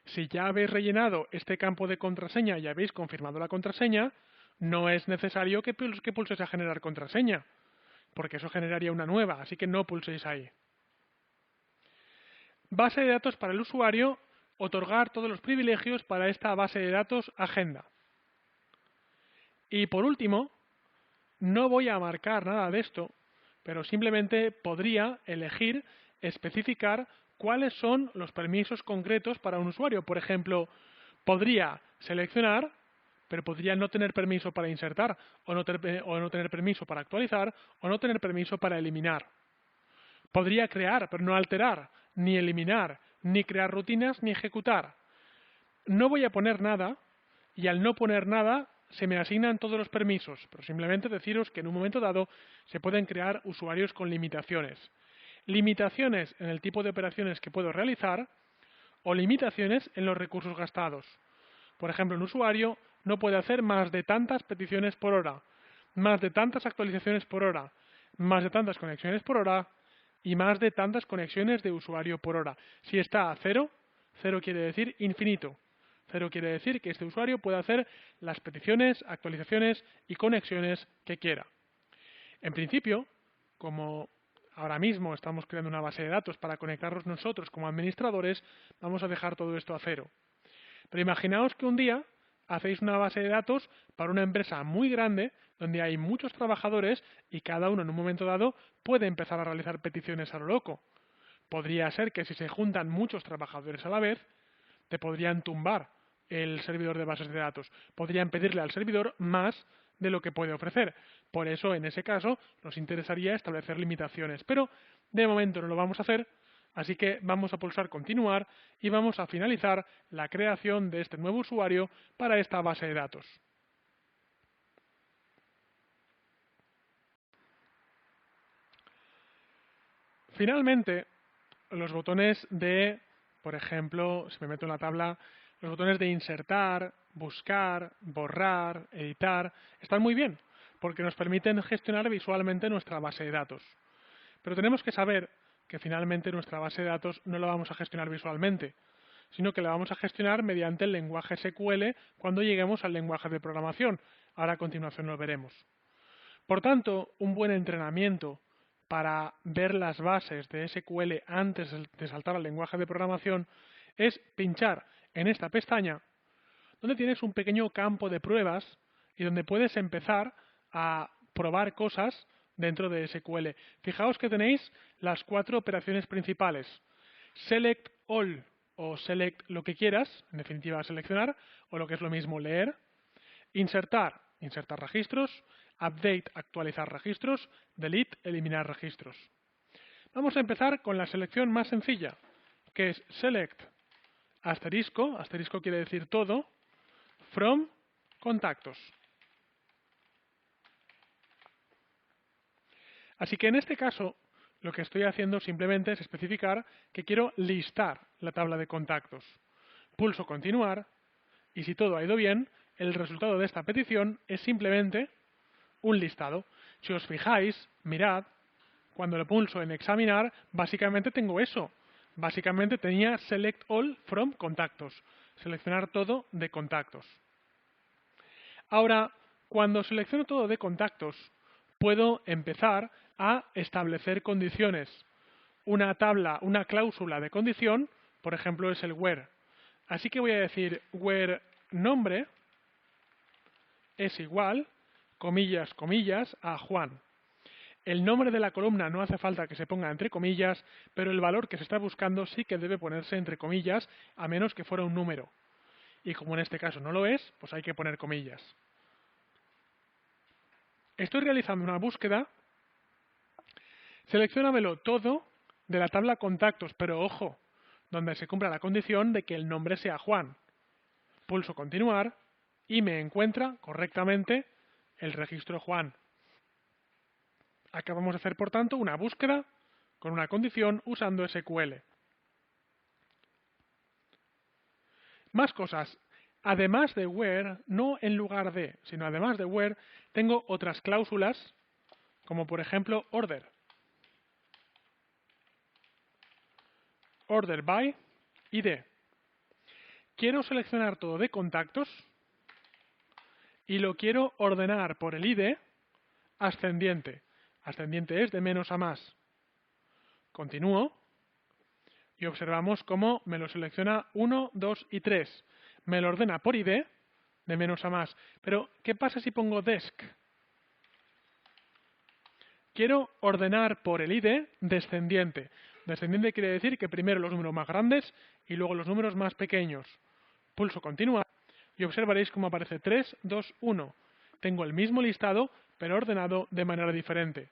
[SPEAKER 1] si ya habéis rellenado este campo de contraseña y habéis confirmado la contraseña, no es necesario que pulséis a generar contraseña, porque eso generaría una nueva, así que no pulséis ahí. Base de datos para el usuario, otorgar todos los privilegios para esta base de datos agenda. Y por último, no voy a marcar nada de esto, pero simplemente podría elegir especificar cuáles son los permisos concretos para un usuario. Por ejemplo, podría seleccionar, pero podría no tener permiso para insertar, o no tener permiso para actualizar, o no tener permiso para eliminar. Podría crear, pero no alterar, ni eliminar, ni crear rutinas, ni ejecutar. No voy a poner nada, y al no poner nada, se me asignan todos los permisos, pero simplemente deciros que en un momento dado se pueden crear usuarios con limitaciones. Limitaciones en el tipo de operaciones que puedo realizar o limitaciones en los recursos gastados. Por ejemplo, un usuario no puede hacer más de tantas peticiones por hora, más de tantas actualizaciones por hora, más de tantas conexiones por hora y más de tantas conexiones de usuario por hora. Si está a cero, cero quiere decir infinito. Cero quiere decir que este usuario puede hacer las peticiones, actualizaciones y conexiones que quiera. En principio, como ahora mismo estamos creando una base de datos para conectarnos nosotros como administradores, vamos a dejar todo esto a cero. Pero imaginaos que un día hacéis una base de datos para una empresa muy grande donde hay muchos trabajadores y cada uno en un momento dado puede empezar a realizar peticiones a lo loco. Podría ser que si se juntan muchos trabajadores a la vez, te podrían tumbar el servidor de bases de datos. Podrían pedirle al servidor más de lo que puede ofrecer. Por eso, en ese caso, nos interesaría establecer limitaciones. Pero, de momento no lo vamos a hacer, así que vamos a pulsar continuar y vamos a finalizar la creación de este nuevo usuario para esta base de datos. Finalmente, los botones de, por ejemplo, si me meto en la tabla, los botones de insertar, buscar, borrar, editar, están muy bien, porque nos permiten gestionar visualmente nuestra base de datos. Pero tenemos que saber que finalmente nuestra base de datos no la vamos a gestionar visualmente, sino que la vamos a gestionar mediante el lenguaje SQL cuando lleguemos al lenguaje de programación. Ahora a continuación lo veremos. Por tanto, un buen entrenamiento para ver las bases de SQL antes de saltar al lenguaje de programación es pinchar en esta pestaña donde tienes un pequeño campo de pruebas y donde puedes empezar a probar cosas dentro de SQL. Fijaos que tenéis las 4 operaciones principales. Select all o select lo que quieras, en definitiva seleccionar, o lo que es lo mismo leer. Insertar, insertar registros. Update, actualizar registros. Delete, eliminar registros. Vamos a empezar con la selección más sencilla, que es select asterisco, asterisco quiere decir todo, from contactos. Así que en este caso, lo que estoy haciendo simplemente es especificar que quiero listar la tabla de contactos. Pulso continuar y si todo ha ido bien, el resultado de esta petición es simplemente un listado. Si os fijáis, mirad, cuando lo pulso en examinar, básicamente tengo eso. Básicamente tenía select all from contactos, seleccionar todo de contactos. Ahora, cuando selecciono todo de contactos, puedo empezar a establecer condiciones. Una tabla, una cláusula de condición, por ejemplo, es el where. Así que voy a decir where nombre es igual, comillas, comillas, a Juan. El nombre de la columna no hace falta que se ponga entre comillas, pero el valor que se está buscando sí que debe ponerse entre comillas, a menos que fuera un número. Y como en este caso no lo es, pues hay que poner comillas. Estoy realizando una búsqueda. Selecciónamelo todo de la tabla contactos, pero ojo, donde se cumpla la condición de que el nombre sea Juan. Pulso continuar y me encuentra correctamente el registro Juan. Acabamos de hacer, por tanto, una búsqueda con una condición usando SQL. Más cosas. Además de where, no en lugar de, sino además de where, tengo otras cláusulas, como por ejemplo order. Order by ID. Quiero seleccionar todo de contactos y lo quiero ordenar por el ID ascendiente. Ascendiente es de menos a más. Continúo y observamos cómo me lo selecciona 1, 2 y 3. Me lo ordena por ID de menos a más. Pero, ¿qué pasa si pongo desc? Quiero ordenar por el ID descendiente. Descendiente quiere decir que primero los números más grandes y luego los números más pequeños. Pulso continuar y observaréis cómo aparece 3, 2, 1. Tengo el mismo listado, pero ordenado de manera diferente.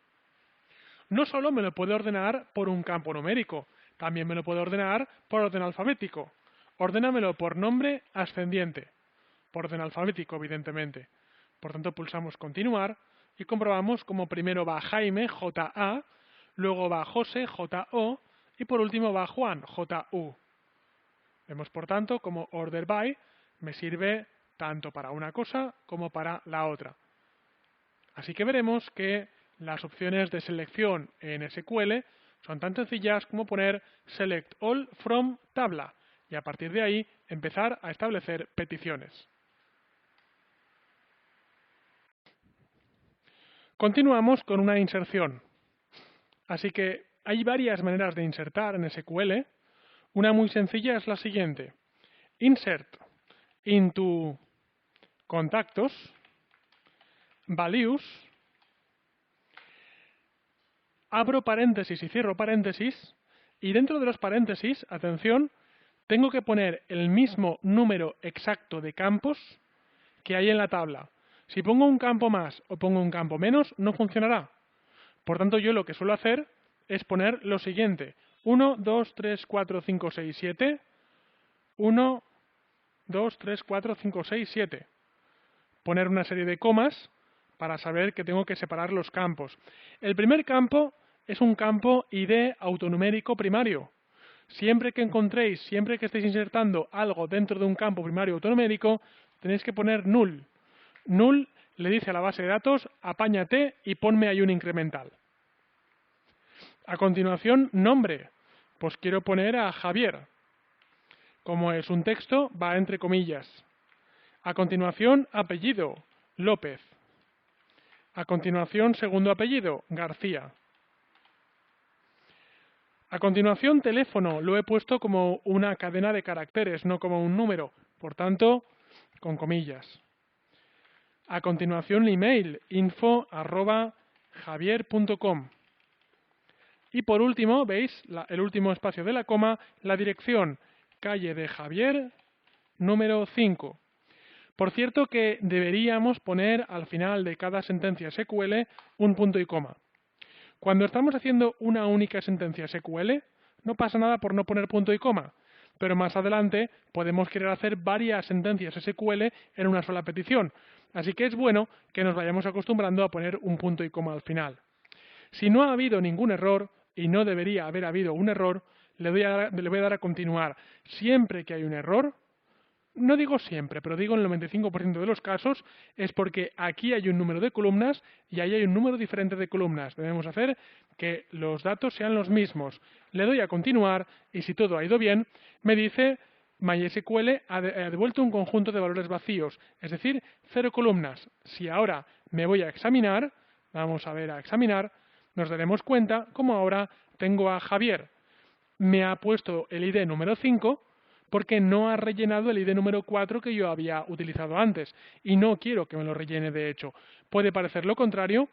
[SPEAKER 1] No solo me lo puede ordenar por un campo numérico, también me lo puede ordenar por orden alfabético. Ordénamelo por nombre ascendiente, por orden alfabético, evidentemente. Por tanto, pulsamos continuar y comprobamos como primero va Jaime, J-A, luego va José, J-O, y por último va Juan, J-U. Vemos, por tanto, como order by me sirve tanto para una cosa como para la otra. Así que veremos que las opciones de selección en SQL son tan sencillas como poner select all from tabla y a partir de ahí empezar a establecer peticiones. Continuamos con una inserción. Así que hay varias maneras de insertar en SQL. Una muy sencilla es la siguiente. Insert into contactos, values, abro paréntesis y cierro paréntesis, y dentro de los paréntesis, atención, tengo que poner el mismo número exacto de campos que hay en la tabla. Si pongo un campo más o pongo un campo menos, no funcionará. Por tanto, yo lo que suelo hacer es poner lo siguiente. 1, 2, 3, 4, 5, 6, 7. 1, 2, 3, 4, 5, 6, 7. Poner una serie de comas para saber que tengo que separar los campos. El primer campo es un campo ID autonumérico primario. Siempre que encontréis, siempre que estéis insertando algo dentro de un campo primario autonumérico, tenéis que poner null. Null le dice a la base de datos, apáñate y ponme ahí un incremental. A continuación, nombre. Pues quiero poner a Javier. Como es un texto, va entre comillas. A continuación, apellido, López. A continuación, segundo apellido, García. A continuación, teléfono, lo he puesto como una cadena de caracteres, no como un número, por tanto, con comillas. A continuación, email, info@javier.com. Y por último, veis, el último espacio de la coma, la dirección, calle de Javier, número 5. Por cierto que deberíamos poner al final de cada sentencia SQL un punto y coma. Cuando estamos haciendo una única sentencia SQL, no pasa nada por no poner punto y coma, pero más adelante podemos querer hacer varias sentencias SQL en una sola petición, así que es bueno que nos vayamos acostumbrando a poner un punto y coma al final. Si no ha habido ningún error, y no debería haber habido un error, le voy a dar a continuar. Siempre que hay un error, no digo siempre, pero digo en el 95% de los casos, es porque aquí hay un número de columnas y ahí hay un número diferente de columnas. Debemos hacer que los datos sean los mismos. Le doy a continuar y si todo ha ido bien, me dice MySQL ha devuelto un conjunto de valores vacíos, es decir, 0 columnas. Si ahora me voy a examinar, vamos a ver a examinar, nos daremos cuenta como ahora tengo a Javier. Me ha puesto el ID número 5 porque no ha rellenado el ID número 4 que yo había utilizado antes y no quiero que me lo rellene de hecho. Puede parecer lo contrario,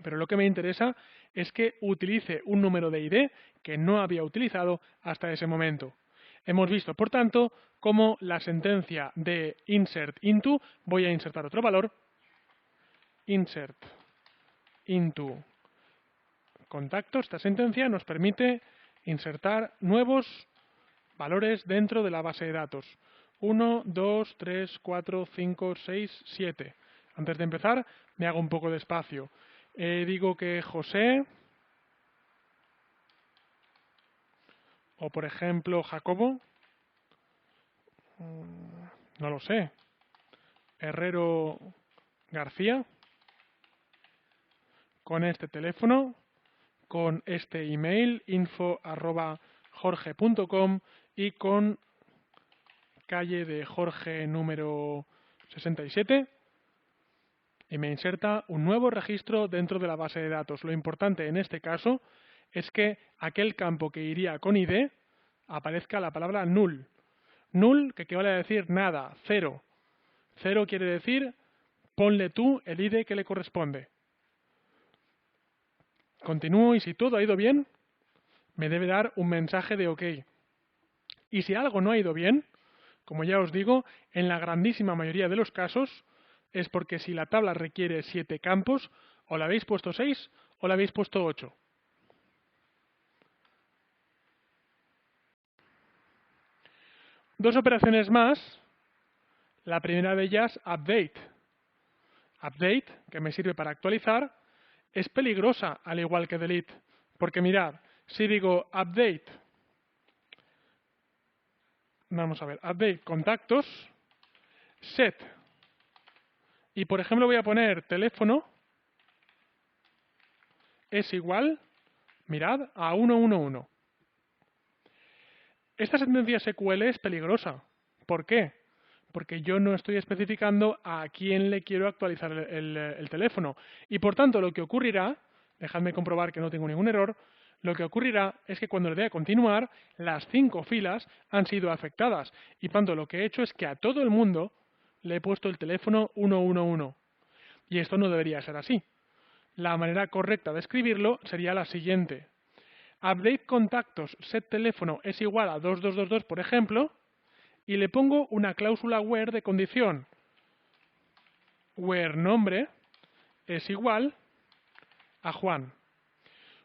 [SPEAKER 1] Pero lo que me interesa es que utilice un número de ID que no había utilizado hasta ese momento. Hemos visto, por tanto, cómo la sentencia de insert into, voy a insertar otro valor, insert into contactos, esta sentencia nos permite insertar nuevos valores dentro de la base de datos. 1, 2, 3, 4, 5, 6, 7. Antes de empezar, me hago un poco de espacio. Digo que José, o por ejemplo Jacobo, no lo sé, Herrero García, con este teléfono, con este email, info@jorge.com, y con calle de Jorge número 67, y me inserta un nuevo registro dentro de la base de datos. Lo importante en este caso es que aquel campo que iría con ID aparezca la palabra null. Null, que equivale a decir nada, cero. Cero quiere decir ponle tú el ID que le corresponde. Continúo y si todo ha ido bien, me debe dar un mensaje de OK. Y si algo no ha ido bien, como ya os digo, en la grandísima mayoría de los casos, es porque si la tabla requiere 7 campos, o le habéis puesto 6 o le habéis puesto 8. Dos operaciones más. La primera de ellas, update. Update, que me sirve para actualizar, es peligrosa al igual que delete. Porque mirad, si digo update, vamos a ver, update contactos, set, y por ejemplo voy a poner teléfono, es igual, mirad, a 111. Esta sentencia SQL es peligrosa. ¿Por qué? Porque yo no estoy especificando a quién le quiero actualizar el teléfono. Y por tanto lo que ocurrirá, dejadme comprobar que no tengo ningún error, lo que ocurrirá es que cuando le dé a continuar, las 5 filas han sido afectadas. Y por tanto lo que he hecho es que a todo el mundo le he puesto el teléfono 111. Y esto no debería ser así. La manera correcta de escribirlo sería la siguiente. Update contactos set teléfono es igual a 2222, por ejemplo, y le pongo una cláusula where de condición. Where nombre es igual a Juan.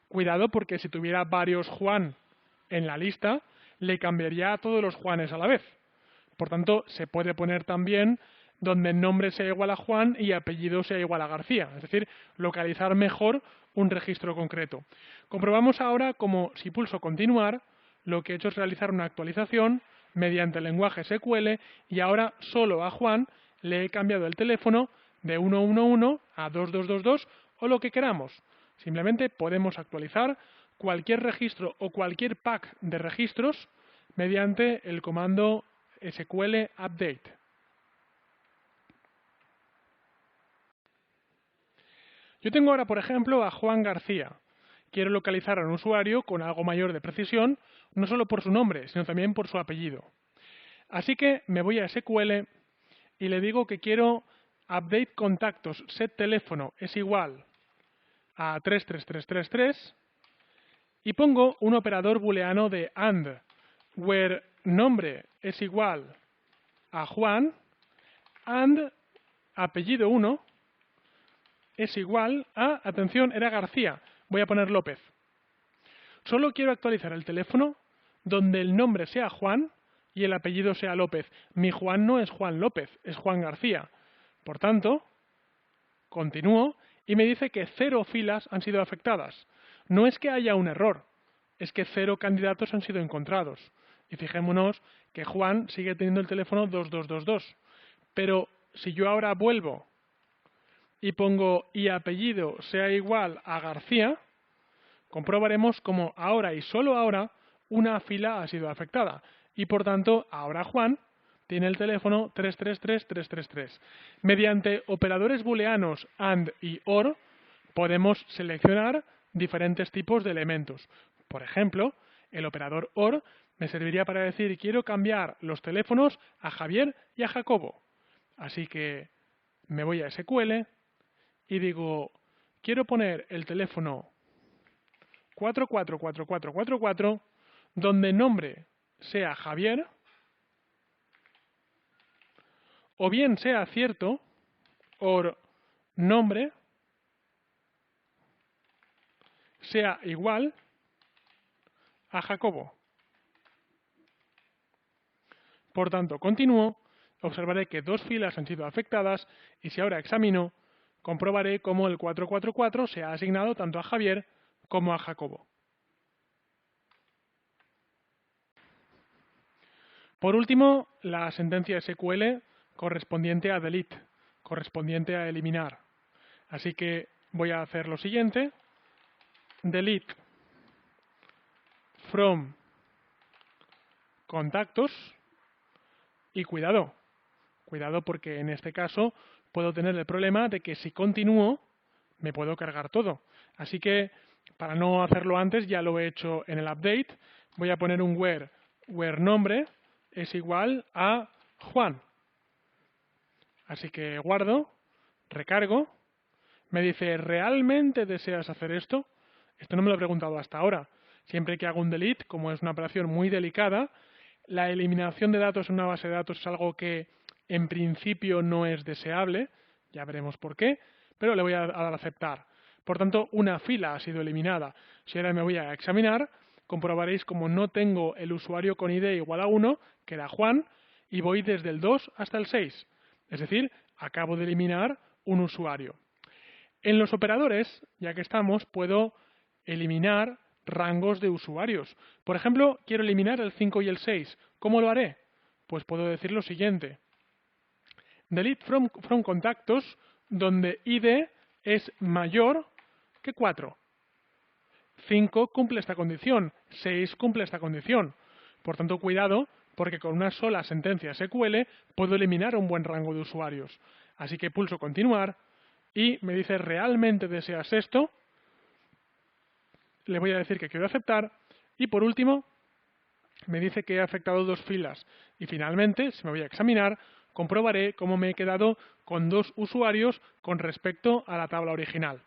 [SPEAKER 1] Cuidado porque si tuviera varios Juan en la lista, le cambiaría a todos los Juanes a la vez. Por tanto, se puede poner también donde el nombre sea igual a Juan y apellido sea igual a García. Es decir, localizar mejor un registro concreto. Comprobamos ahora cómo, si pulso continuar, lo que he hecho es realizar una actualización mediante el lenguaje SQL y ahora solo a Juan le he cambiado el teléfono de 111 a 2222 o lo que queramos. Simplemente podemos actualizar cualquier registro o cualquier pack de registros mediante el comando SQL update. Yo tengo ahora, por ejemplo, a Juan García. Quiero localizar a un usuario con algo mayor de precisión, no solo por su nombre, sino también por su apellido. Así que me voy a SQL y le digo que quiero update contactos set teléfono es igual a 33333 y pongo un operador booleano de AND, where nombre es igual a Juan, and apellido 1 es igual a, atención, era García, voy a poner López. Solo quiero actualizar el teléfono donde el nombre sea Juan y el apellido sea López. Mi Juan no es Juan López, es Juan García. Por tanto, continúo y me dice que 0 filas han sido afectadas. No es que haya un error, es que 0 candidatos han sido encontrados. Y fijémonos que Juan sigue teniendo el teléfono 2222. Pero si yo ahora vuelvo y pongo y apellido sea igual a García, comprobaremos como ahora y solo ahora una fila ha sido afectada. Y por tanto, ahora Juan tiene el teléfono 333333. Mediante operadores booleanos AND y OR podemos seleccionar diferentes tipos de elementos. Por ejemplo, el operador OR me serviría para decir quiero cambiar los teléfonos a Javier y a Jacobo. Así que me voy a SQL y digo quiero poner el teléfono 444444, donde el nombre sea Javier, o bien sea cierto, o nombre sea igual a Jacobo. Por tanto, continúo, observaré que 2 filas han sido afectadas y si ahora examino, comprobaré cómo el 444 se ha asignado tanto a Javier como a Jacobo. Por último, la sentencia SQL correspondiente a delete, correspondiente a eliminar. Así que voy a hacer lo siguiente: delete from contactos, y cuidado porque en este caso puedo tener el problema de que si continúo me puedo cargar todo. Así que para no hacerlo antes, ya lo he hecho en el update, voy a poner un where nombre es igual a Juan. Así que guardo, recargo, me dice ¿realmente deseas hacer esto? Esto no me lo he preguntado hasta ahora. Siempre que hago un delete, como es una operación muy delicada, la eliminación de datos en una base de datos es algo que en principio no es deseable, ya veremos por qué, pero le voy a dar a aceptar. Por tanto, una fila ha sido eliminada. Si ahora me voy a examinar, comprobaréis como no tengo el usuario con ID igual a 1, que era Juan, y voy desde el 2 hasta el 6. Es decir, acabo de eliminar un usuario. En los operadores, ya que estamos, puedo eliminar rangos de usuarios. Por ejemplo, quiero eliminar el 5 y el 6. ¿Cómo lo haré? Pues puedo decir lo siguiente: delete from contactos, donde ID es mayor que 4. 5 cumple esta condición, 6 cumple esta condición. Por tanto, cuidado, porque con una sola sentencia SQL puedo eliminar un buen rango de usuarios. Así que pulso continuar y me dice ¿realmente deseas esto? Le voy a decir que quiero aceptar y por último me dice que he afectado 2 filas y finalmente, si me voy a examinar, comprobaré cómo me he quedado con 2 usuarios con respecto a la tabla original.